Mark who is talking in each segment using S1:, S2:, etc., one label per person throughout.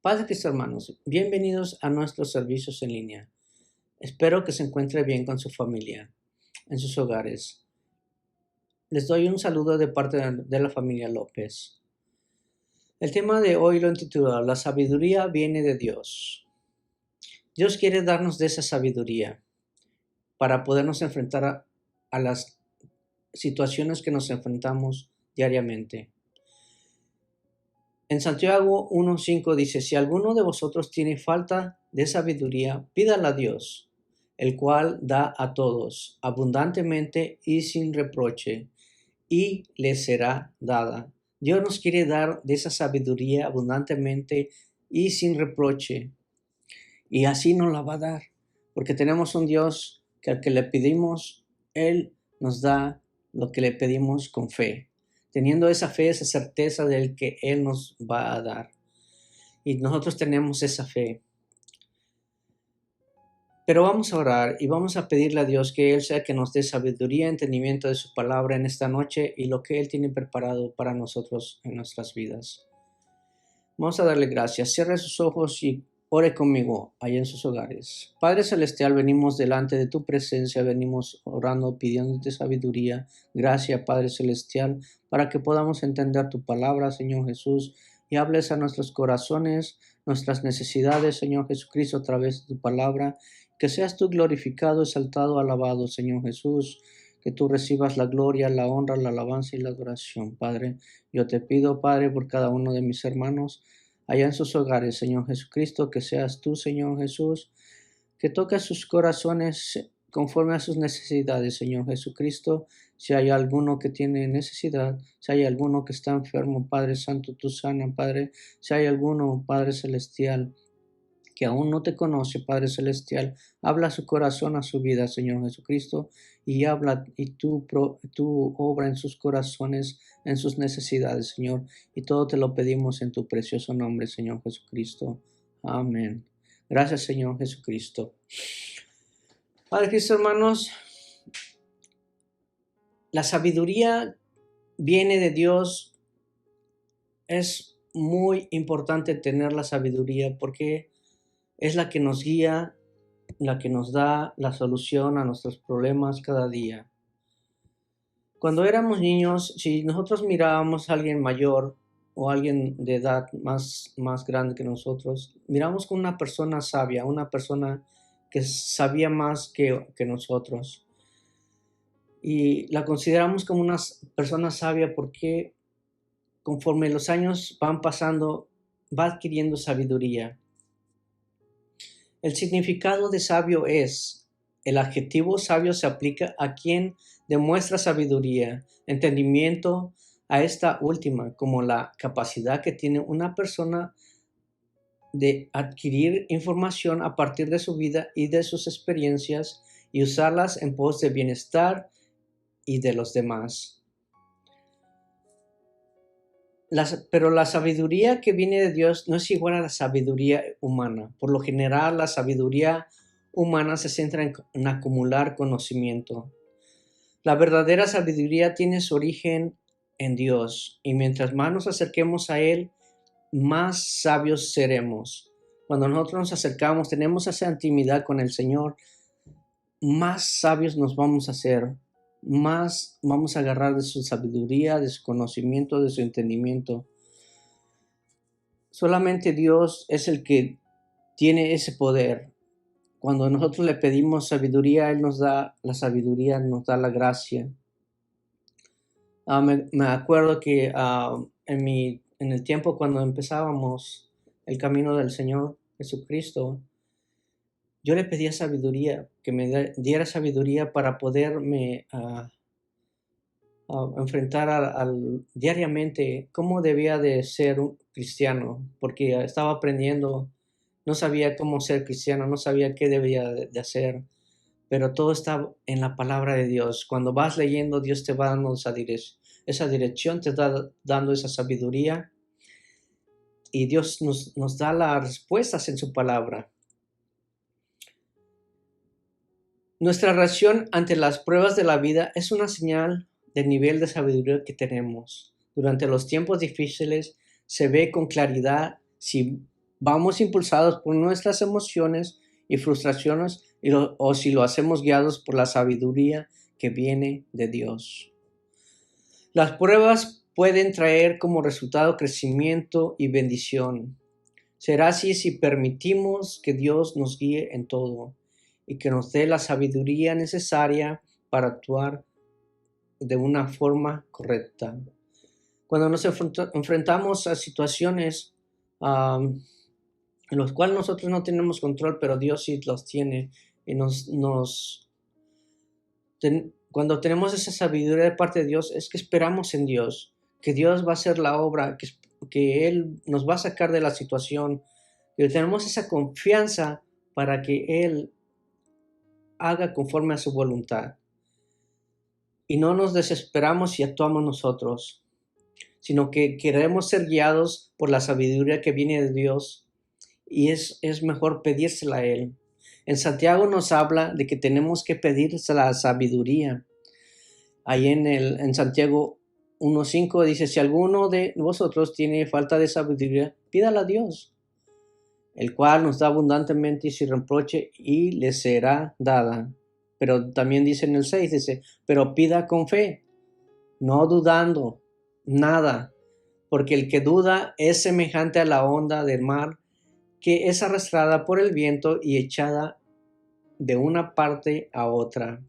S1: Padre Cristo, hermanos, bienvenidos a nuestros servicios en línea. Espero que se encuentre bien con su familia, en sus hogares. Les doy un saludo de parte de la familia López. El tema de hoy lo intitula La sabiduría viene de Dios. Dios quiere darnos de esa sabiduría para podernos enfrentar a las situaciones que nos enfrentamos diariamente. En Santiago 1:5 dice, si alguno de vosotros tiene falta de sabiduría, pídala a Dios, el cual da a todos abundantemente y sin reproche, y le será dada. Dios nos quiere dar de esa sabiduría abundantemente y sin reproche, y así nos la va a dar, porque tenemos un Dios que al que le pedimos, Él nos da lo que le pedimos con fe, teniendo esa fe, esa certeza del que Él nos va a dar. Y nosotros tenemos esa fe. Pero vamos a orar y vamos a pedirle a Dios que Él sea que nos dé sabiduría, entendimiento de su palabra en esta noche y lo que Él tiene preparado para nosotros en nuestras vidas. Vamos a darle gracias. Cierre sus ojos y ore conmigo allá en sus hogares. Padre Celestial, venimos delante de tu presencia, venimos orando, pidiéndote sabiduría. Gracias, Padre Celestial, para que podamos entender tu palabra, Señor Jesús, y hables a nuestros corazones, nuestras necesidades, Señor Jesucristo, a través de tu palabra. Que seas tú glorificado, exaltado, alabado, Señor Jesús. Que tú recibas la gloria, la honra, la alabanza y la adoración, Padre. Yo te pido, Padre, por cada uno de mis hermanos allá en sus hogares, Señor Jesucristo, que seas tú, Señor Jesús, que toques sus corazones conforme a sus necesidades, Señor Jesucristo. Si hay alguno que tiene necesidad, si hay alguno que está enfermo, Padre Santo, tú sana, Padre. Si hay alguno, Padre Celestial, que aún no te conoce, Padre Celestial, habla a su corazón, a su vida, Señor Jesucristo, y habla y tú obra en sus corazones, en sus necesidades, Señor, y todo te lo pedimos en tu precioso nombre, Señor Jesucristo. Amén. Gracias, Señor Jesucristo. Padre Cristo, hermanos, la sabiduría viene de Dios. Es muy importante tener la sabiduría porque es la que nos guía, la que nos da la solución a nuestros problemas cada día. Cuando éramos niños, si nosotros mirábamos a alguien mayor o alguien de edad más grande que nosotros, miramos con una persona sabia, una persona que sabía más que nosotros. Y la consideramos como una persona sabia porque conforme los años van pasando, va adquiriendo sabiduría. El significado de sabio es, el adjetivo sabio se aplica a quien demuestra sabiduría, entendimiento, a esta última, como la capacidad que tiene una persona de adquirir información a partir de su vida y de sus experiencias y usarlas en pos de bienestar y de los demás. Pero la sabiduría que viene de Dios no es igual a la sabiduría humana. Por lo general, la sabiduría humana se centra en acumular conocimiento. La verdadera sabiduría tiene su origen en Dios, y mientras más nos acerquemos a Él, más sabios seremos. Cuando nosotros nos acercamos, tenemos esa intimidad con el Señor, más sabios nos vamos a hacer. Más vamos a agarrar de su sabiduría, de su conocimiento, de su entendimiento. Solamente Dios es el que tiene ese poder. Cuando nosotros le pedimos sabiduría, Él nos da la sabiduría, nos da la gracia. Me acuerdo que en el tiempo cuando empezábamos el camino del Señor Jesucristo, yo le pedía sabiduría, que me diera sabiduría para poderme enfrentar diariamente cómo debía de ser un cristiano, porque estaba aprendiendo, no sabía cómo ser cristiano, no sabía qué debía de hacer, pero todo está en la palabra de Dios. Cuando vas leyendo, Dios te va dando esa dirección, te está dando esa sabiduría, y Dios nos da las respuestas en su palabra. Nuestra reacción ante las pruebas de la vida es una señal del nivel de sabiduría que tenemos. Durante los tiempos difíciles se ve con claridad si vamos impulsados por nuestras emociones y frustraciones o si lo hacemos guiados por la sabiduría que viene de Dios. Las pruebas pueden traer como resultado crecimiento y bendición. Será así si permitimos que Dios nos guíe en todo y que nos dé la sabiduría necesaria para actuar de una forma correcta. Cuando nos enfrentamos a situaciones en las cuales nosotros no tenemos control, pero Dios sí los tiene, y cuando tenemos esa sabiduría de parte de Dios, es que esperamos en Dios, que Dios va a hacer la obra, que Él nos va a sacar de la situación, y tenemos esa confianza para que Él haga conforme a su voluntad. Y no nos desesperamos y actuamos nosotros, sino que queremos ser guiados por la sabiduría que viene de Dios, y es mejor pedírsela a Él. En Santiago nos habla de que tenemos que pedir la sabiduría. Ahí en Santiago 1:5 dice, si alguno de vosotros tiene falta de sabiduría, pídala a Dios, el cual nos da abundantemente y sin reproche, y le será dada. Pero también dice en el 6, dice, pero pida con fe, no dudando nada, porque el que duda es semejante a la onda del mar, que es arrastrada por el viento y echada de una parte a otra.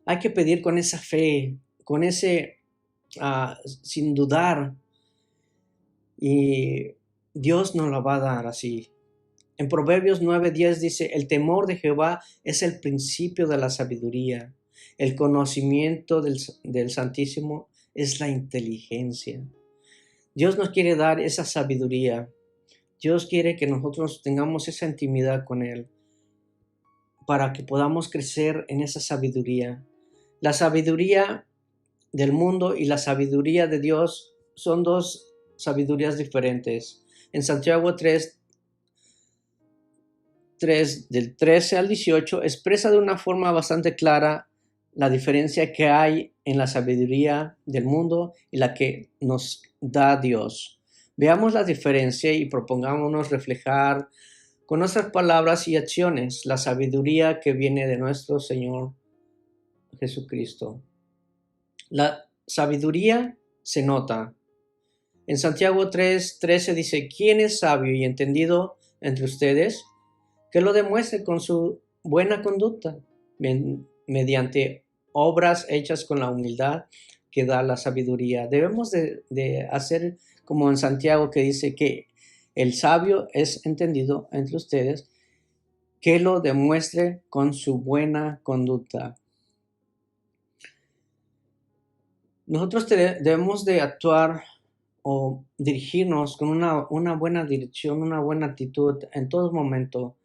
S1: Hay que pedir con esa fe, con ese, sin dudar, y Dios nos la va a dar así. En Proverbios 9:10 dice, el temor de Jehová es el principio de la sabiduría. El conocimiento del Santísimo es la inteligencia. Dios nos quiere dar esa sabiduría. Dios quiere que nosotros tengamos esa intimidad con Él para que podamos crecer en esa sabiduría. La sabiduría del mundo y la sabiduría de Dios son dos sabidurías diferentes. En Santiago 3, del 13 al 18, expresa de una forma bastante clara la diferencia que hay en la sabiduría del mundo y la que nos da Dios. Veamos la diferencia y propongámonos reflejar con nuestras palabras y acciones la sabiduría que viene de nuestro Señor Jesucristo. La sabiduría se nota. En Santiago 3:13 dice, ¿quién es sabio y entendido entre ustedes? Que lo demuestre con su buena conducta, mediante obras hechas con la humildad que da la sabiduría. Debemos de hacer como en Santiago, que dice que el sabio es entendido entre ustedes, que lo demuestre con su buena conducta. Nosotros debemos de actuar o dirigirnos con una buena dirección, una buena actitud en todo momento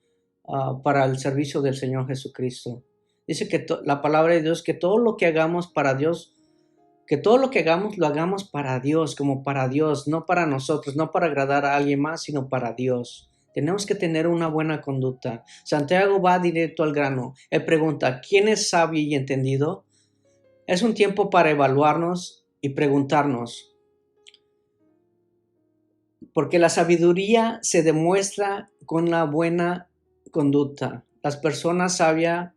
S1: para el servicio del Señor Jesucristo. Dice que la palabra de Dios, que todo lo que hagamos para Dios, que todo lo que hagamos lo hagamos para Dios, como para Dios, no para nosotros, no para agradar a alguien más, sino para Dios. Tenemos que tener una buena conducta. Santiago va directo al grano. Él pregunta, ¿quién es sabio y entendido? Es un tiempo para evaluarnos y preguntarnos, porque la sabiduría se demuestra con la buena conducta. Las personas sabias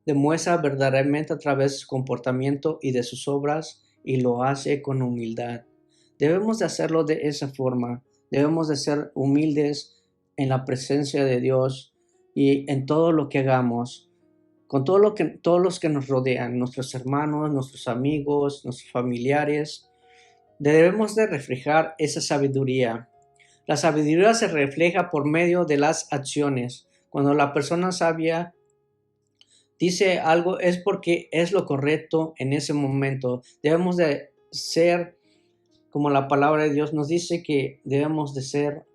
S1: demuestran verdaderamente a través de su comportamiento y de sus obras, y lo hace con humildad. Debemos de hacerlo de esa forma. Debemos de ser humildes en la presencia de Dios y en todo lo que hagamos, con todos los que nos rodean, nuestros hermanos, nuestros amigos, nuestros familiares. Debemos de reflejar esa sabiduría. La sabiduría se refleja por medio de las acciones. Cuando la persona sabia dice algo es porque es lo correcto en ese momento. Debemos de ser, como la palabra de Dios nos dice, que debemos de ser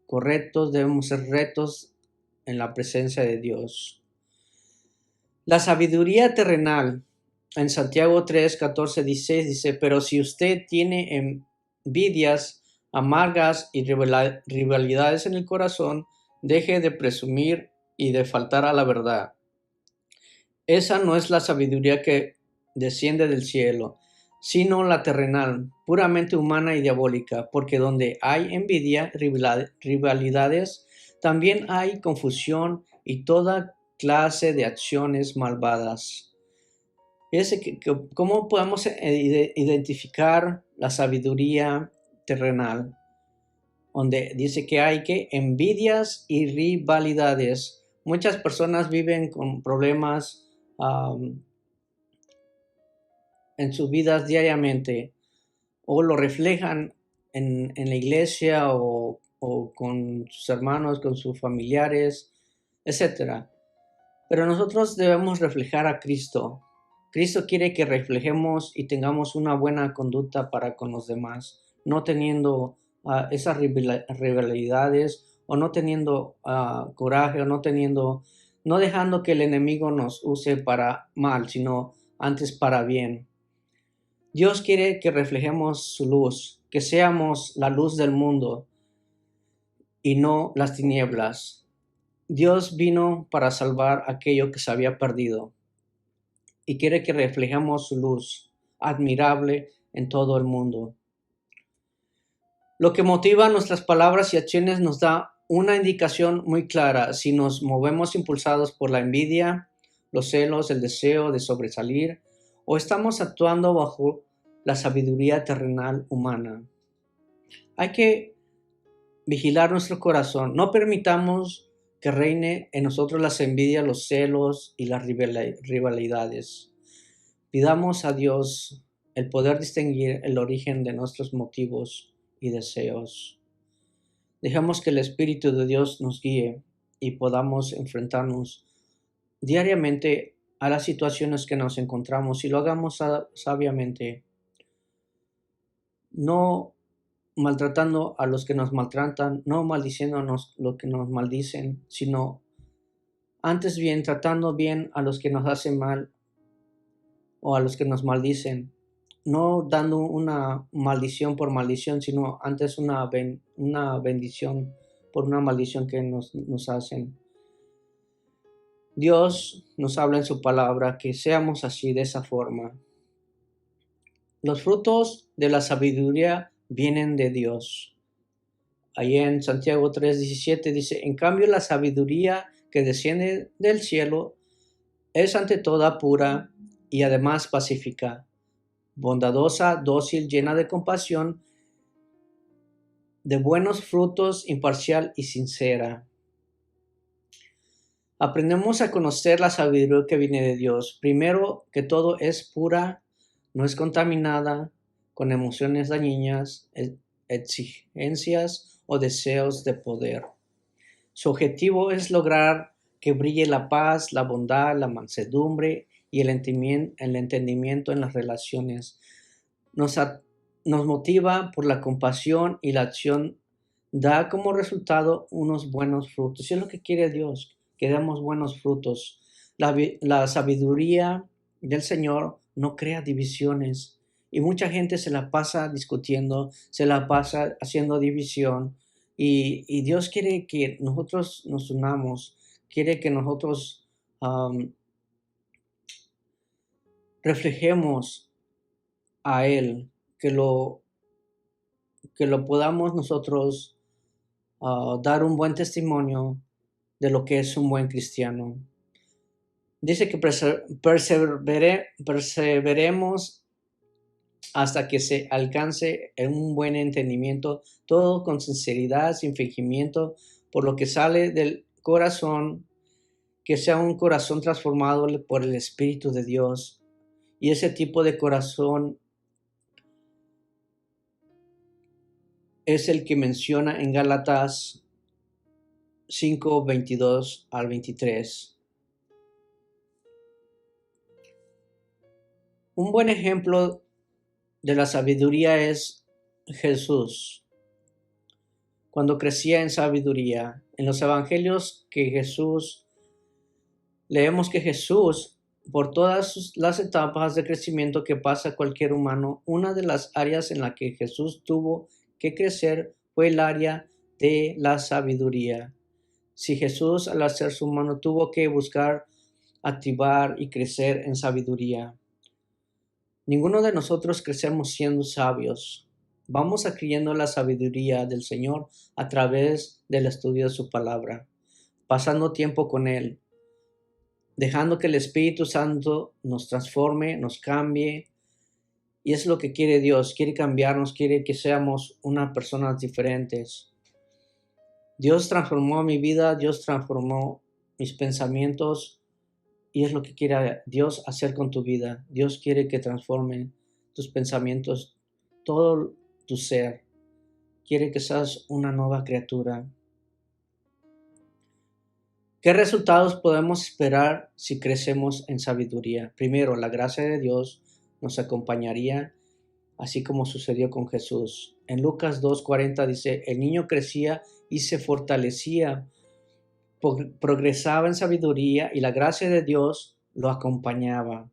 S1: correctos, debemos ser rectos en la presencia de Dios. La sabiduría terrenal, en Santiago 3:14, 16, dice, pero si usted tiene envidias amargas y rivalidades en el corazón, deje de presumir y de faltar a la verdad. Esa no es la sabiduría que desciende del cielo, sino la terrenal, puramente humana y diabólica, porque donde hay envidia, rivalidades, también hay confusión y toda clase de acciones malvadas. Fíjese cómo podemos identificar la sabiduría terrenal, donde dice que hay que envidias y rivalidades. Muchas personas viven con problemas en sus vidas diariamente, o lo reflejan en la iglesia o con sus hermanos, con sus familiares, etc. Pero nosotros debemos reflejar a Cristo. Cristo quiere que reflejemos y tengamos una buena conducta para con los demás, no teniendo esas rivalidades o no teniendo coraje o no dejando que el enemigo nos use para mal, sino antes para bien. Dios quiere que reflejemos su luz, que seamos la luz del mundo y no las tinieblas. Dios vino para salvar aquello que se había perdido y quiere que reflejemos su luz admirable en todo el mundo. Lo que motiva nuestras palabras y acciones nos da una indicación muy clara si nos movemos impulsados por la envidia, los celos, el deseo de sobresalir, o estamos actuando bajo la sabiduría terrenal humana. Hay que vigilar nuestro corazón. No permitamos que reine en nosotros las envidias, los celos y las rivalidades. Pidamos a Dios el poder distinguir el origen de nuestros motivos y deseos. Dejemos que el Espíritu de Dios nos guíe y podamos enfrentarnos diariamente a las situaciones que nos encontramos y lo hagamos sabiamente, no maltratando a los que nos maltratan, no maldiciéndonos lo que nos maldicen, sino antes bien tratando bien a los que nos hacen mal o a los que nos maldicen, no dando una maldición por maldición, sino antes una bendición por una maldición que nos hacen. Dios nos habla en su palabra que seamos así, de esa forma. Los frutos de la sabiduría vienen de Dios. Allí en Santiago 3:17 dice, en cambio la sabiduría que desciende del cielo es ante toda pura y además pacífica, bondadosa, dócil, llena de compasión, de buenos frutos, imparcial y sincera. Aprendemos a conocer la sabiduría que viene de Dios. Primero que todo es pura, no es contaminada con emociones dañinas, exigencias o deseos de poder. Su objetivo es lograr que brille la paz, la bondad, la mansedumbre y el entendimiento en las relaciones. Nos motiva por la compasión y la acción, da como resultado unos buenos frutos. Y es lo que quiere Dios, que demos buenos frutos. La sabiduría del Señor no crea divisiones y mucha gente se la pasa discutiendo, se la pasa haciendo división y Dios quiere que nosotros nos unamos, quiere que nosotros reflejemos a Él, que lo podamos nosotros dar un buen testimonio de lo que es un buen cristiano. Dice que perseveremos hasta que se alcance un buen entendimiento, todo con sinceridad, sin fingimiento, por lo que sale del corazón, que sea un corazón transformado por el Espíritu de Dios. Y ese tipo de corazón es el que menciona en Gálatas 5:22 al 23. Un buen ejemplo de la sabiduría es Jesús. Cuando crecía en sabiduría, en los evangelios leemos que Jesús, por todas las etapas de crecimiento que pasa cualquier humano, una de las áreas en la que Jesús tuvo que crecer fue el área de la sabiduría. Si Jesús, al hacerse humano, tuvo que buscar, activar y crecer en sabiduría, Ninguno de nosotros crecemos siendo sabios. Vamos adquiriendo la sabiduría del Señor a través del estudio de su palabra, pasando tiempo con Él, dejando que el Espíritu Santo nos transforme, nos cambie. Y es lo que quiere Dios, quiere cambiarnos, quiere que seamos unas personas diferentes. Dios transformó mi vida, Dios transformó mis pensamientos y es lo que quiere Dios hacer con tu vida. Dios quiere que transforme tus pensamientos, todo tu ser. Quiere que seas una nueva criatura. ¿Qué resultados podemos esperar si crecemos en sabiduría? Primero, la gracia de Dios nos acompañaría, así como sucedió con Jesús. En Lucas 2:40 dice, el niño crecía y se fortalecía, progresaba en sabiduría y la gracia de Dios lo acompañaba.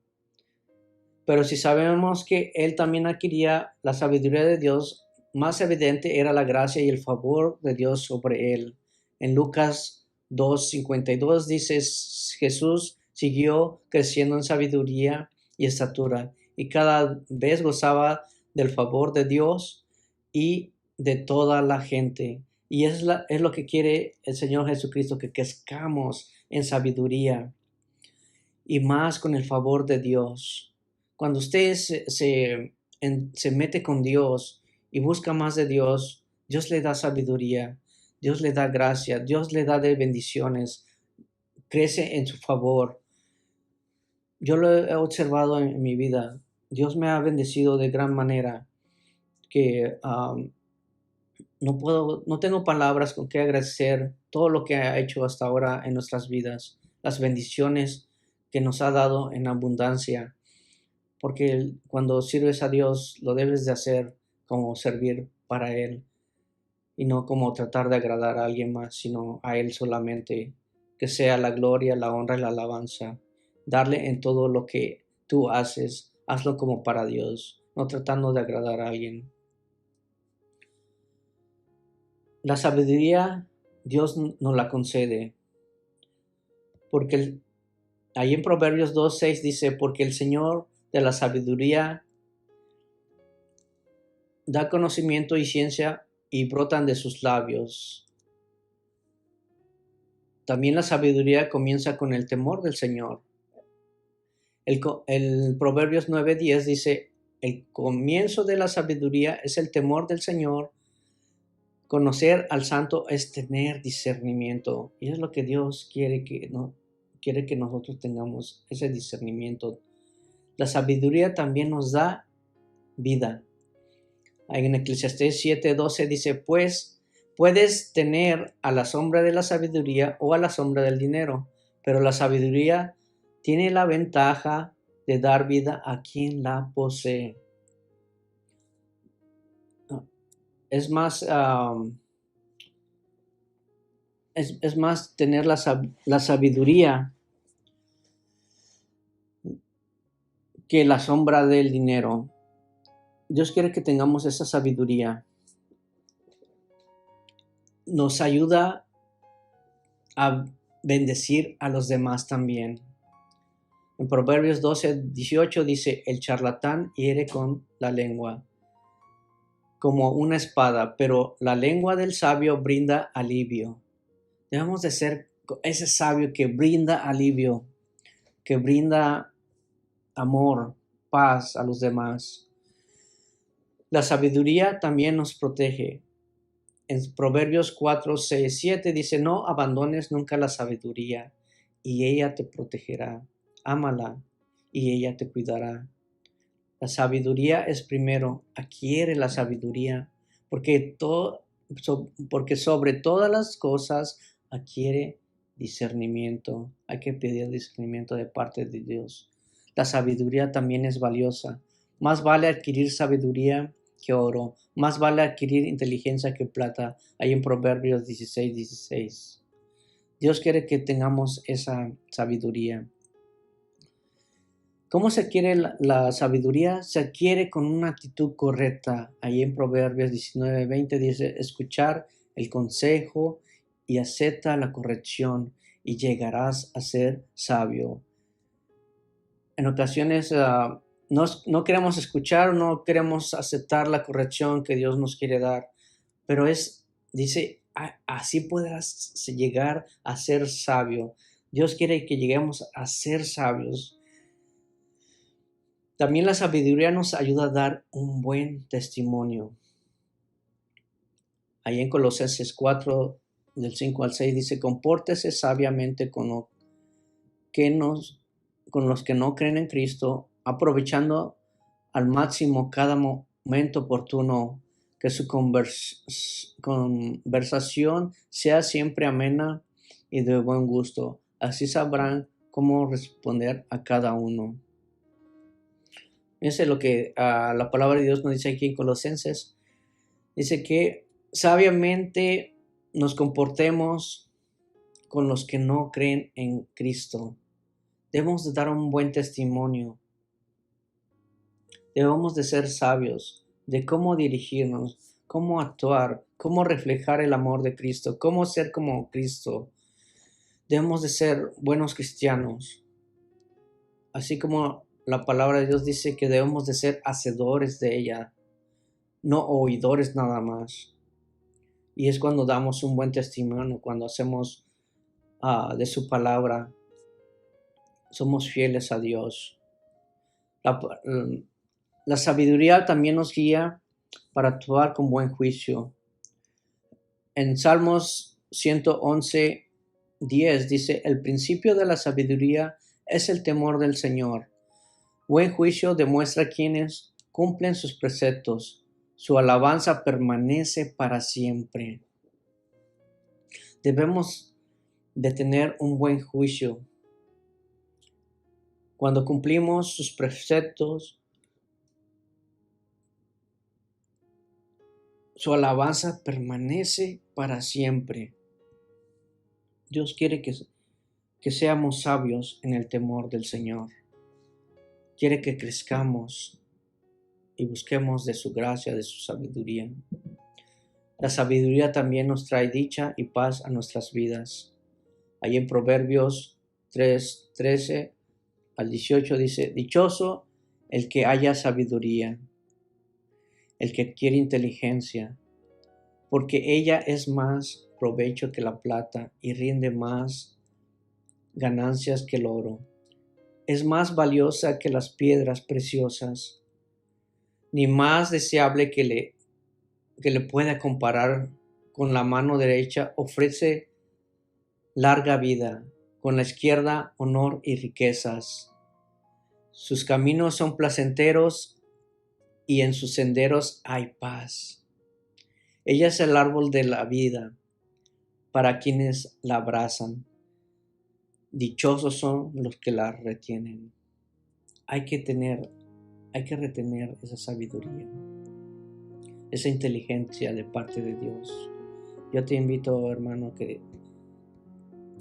S1: Pero si sabemos que él también adquiría la sabiduría de Dios, más evidente era la gracia y el favor de Dios sobre él. En Lucas 2:52 dice, Jesús siguió creciendo en sabiduría y estatura y cada vez gozaba del favor de Dios y de toda la gente. Y es lo que quiere el Señor Jesucristo, que crezcamos en sabiduría y más con el favor de Dios. Cuando usted se mete con Dios y busca más de Dios, Dios le da sabiduría, Dios le da gracia, Dios le da de bendiciones, crece en su favor. Yo lo he observado en mi vida. Dios me ha bendecido de gran manera que no tengo palabras con que agradecer todo lo que ha hecho hasta ahora en nuestras vidas, las bendiciones que nos ha dado en abundancia, porque cuando sirves a Dios lo debes de hacer como servir para Él y no como tratar de agradar a alguien más, sino a Él solamente, que sea la gloria, la honra y la alabanza, darle en todo lo que tú haces, hazlo como para Dios, no tratando de agradar a alguien. La sabiduría Dios nos la concede, porque ahí en Proverbios 2:6 dice, porque el Señor de la sabiduría da conocimiento y ciencia y brotan de sus labios. También la sabiduría comienza con el temor del Señor. El Proverbios 9:10 dice, el comienzo de la sabiduría es el temor del Señor. Conocer al santo es tener discernimiento. Y es lo que Dios quiere que nosotros tengamos, ese discernimiento. La sabiduría también nos da vida. En Eclesiastés 7:12 dice, pues puedes tener a la sombra de la sabiduría o a la sombra del dinero, pero la sabiduría tiene la ventaja de dar vida a quien la posee. Es más, es más tener la sabiduría que la sombra del dinero. Dios quiere que tengamos esa sabiduría. Nos ayuda a bendecir a los demás también. En Proverbios 12:18 dice, el charlatán hiere con la lengua como una espada, pero la lengua del sabio brinda alivio. Debemos de ser ese sabio que brinda alivio, que brinda amor, paz a los demás. La sabiduría también nos protege. En Proverbios 4:6-7 dice, no abandones nunca la sabiduría y ella te protegerá. Ámala y ella te cuidará. La sabiduría es primero, adquiere la sabiduría, porque sobre todas las cosas adquiere discernimiento. Hay que pedir discernimiento de parte de Dios. La sabiduría también es valiosa. Más vale adquirir sabiduría que oro, más vale adquirir inteligencia que plata. Hay en Proverbios 16:16. Dios quiere que tengamos esa sabiduría. ¿Cómo se adquiere la sabiduría? Se adquiere con una actitud correcta. Ahí en Proverbios 19:20 dice, escuchar el consejo y acepta la corrección y llegarás a ser sabio. En ocasiones no queremos escuchar, no queremos aceptar la corrección que Dios nos quiere dar, pero dice, así podrás llegar a ser sabio. Dios quiere que lleguemos a ser sabios. También la sabiduría nos ayuda a dar un buen testimonio. Ahí en Colosenses 4, del 5 al 6 dice, compórtese sabiamente con los que no creen en Cristo, aprovechando al máximo cada momento oportuno, que su conversación sea siempre amena y de buen gusto. Así sabrán cómo responder a cada uno. Fíjense lo que la palabra de Dios nos dice aquí en Colosenses. Dice que sabiamente nos comportemos con los que no creen en Cristo. Debemos de dar un buen testimonio. Debemos de ser sabios de cómo dirigirnos, cómo actuar, cómo reflejar el amor de Cristo, cómo ser como Cristo. Debemos de ser buenos cristianos. Así como la palabra de Dios dice que debemos de ser hacedores de ella, no oidores nada más. Y es cuando damos un buen testimonio, cuando hacemos de su palabra, somos fieles a Dios. La sabiduría también nos guía para actuar con buen juicio. En Salmos 111, 10 dice, el principio de la sabiduría es el temor del Señor. Buen juicio demuestra quienes cumplen sus preceptos. Su alabanza permanece para siempre. Debemos de tener un buen juicio. Cuando cumplimos sus preceptos, su alabanza permanece para siempre. Dios quiere que seamos sabios en el temor del Señor. Quiere que crezcamos y busquemos de su gracia, de su sabiduría. La sabiduría también nos trae dicha y paz a nuestras vidas. Ahí en Proverbios 3, 13 al 18 dice, dichoso el que haya sabiduría, el que adquiere inteligencia, porque ella es más provecho que la plata y rinde más ganancias que el oro. Es más valiosa que las piedras preciosas, ni más deseable que le pueda comparar con la mano derecha. Ofrece larga vida, con la izquierda honor y riquezas. Sus caminos son placenteros y en sus senderos hay paz. Ella es el árbol de la vida para quienes la abrazan. Dichosos son los que la retienen. Hay que retener esa sabiduría, esa inteligencia de parte de Dios. Yo te invito, hermano, que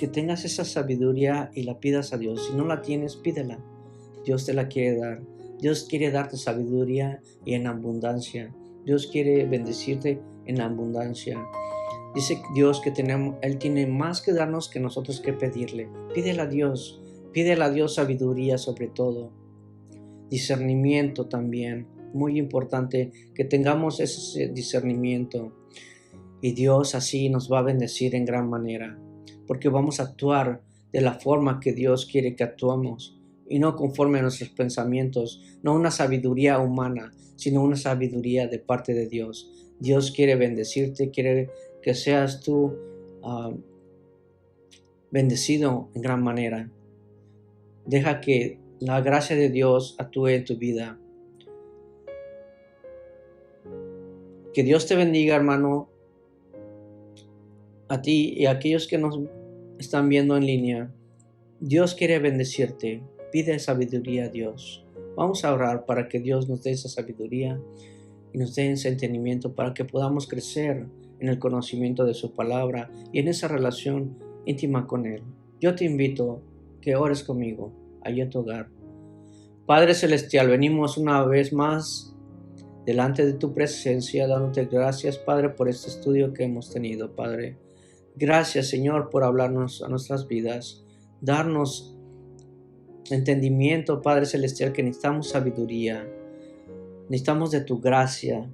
S1: tengas esa sabiduría y la pidas a Dios. Si no la tienes, pídela. Dios te la quiere dar. Dios quiere darte sabiduría y en abundancia. Dios quiere bendecirte en abundancia. Dice Dios que Él tiene más que darnos que nosotros que pedirle. Pídele a Dios sabiduría sobre todo. Discernimiento también, muy importante que tengamos ese discernimiento. Y Dios así nos va a bendecir en gran manera, porque vamos a actuar de la forma que Dios quiere que actuemos y no conforme a nuestros pensamientos, no una sabiduría humana, sino una sabiduría de parte de Dios. Dios quiere bendecirte, quiere que seas tú bendecido en gran manera. Deja que la gracia de Dios actúe en tu vida. Que Dios te bendiga, hermano, a ti y a aquellos que nos están viendo en línea. Dios quiere bendecirte. Pide sabiduría a Dios. Vamos a orar para que Dios nos dé esa sabiduría y nos dé ese entendimiento para que podamos crecer en el conocimiento de su palabra y en esa relación íntima con Él. Yo te invito que ores conmigo allí en tu hogar. Padre Celestial, venimos una vez más delante de tu presencia, dándote gracias, Padre, por este estudio que hemos tenido, Padre. Gracias, Señor, por hablarnos a nuestras vidas, darnos entendimiento, Padre Celestial, que necesitamos sabiduría, necesitamos de tu gracia,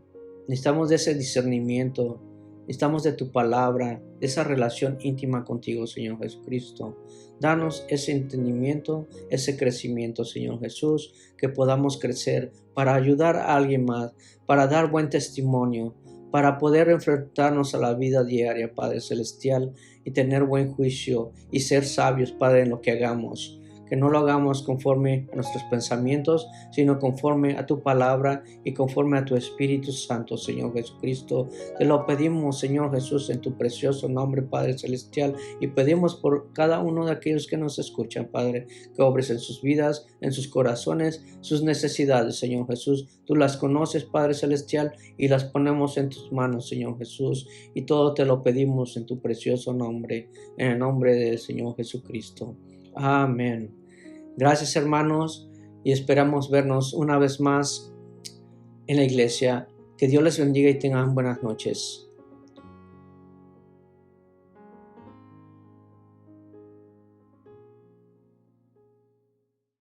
S1: necesitamos de ese discernimiento, necesitamos de tu palabra, de esa relación íntima contigo, Señor Jesucristo. Danos ese entendimiento, ese crecimiento, Señor Jesús, que podamos crecer para ayudar a alguien más, para dar buen testimonio, para poder enfrentarnos a la vida diaria, Padre Celestial, y tener buen juicio y ser sabios, Padre, en lo que hagamos. Que no lo hagamos conforme a nuestros pensamientos, sino conforme a tu palabra y conforme a tu Espíritu Santo, Señor Jesucristo. Te lo pedimos, Señor Jesús, en tu precioso nombre, Padre Celestial, y pedimos por cada uno de aquellos que nos escuchan, Padre, que obres en sus vidas, en sus corazones, sus necesidades, Señor Jesús. Tú las conoces, Padre Celestial, y las ponemos en tus manos, Señor Jesús, y todo te lo pedimos en tu precioso nombre, en el nombre del Señor Jesucristo. Amén. Gracias, hermanos, y esperamos vernos una vez más en la iglesia. Que Dios les bendiga y tengan buenas noches.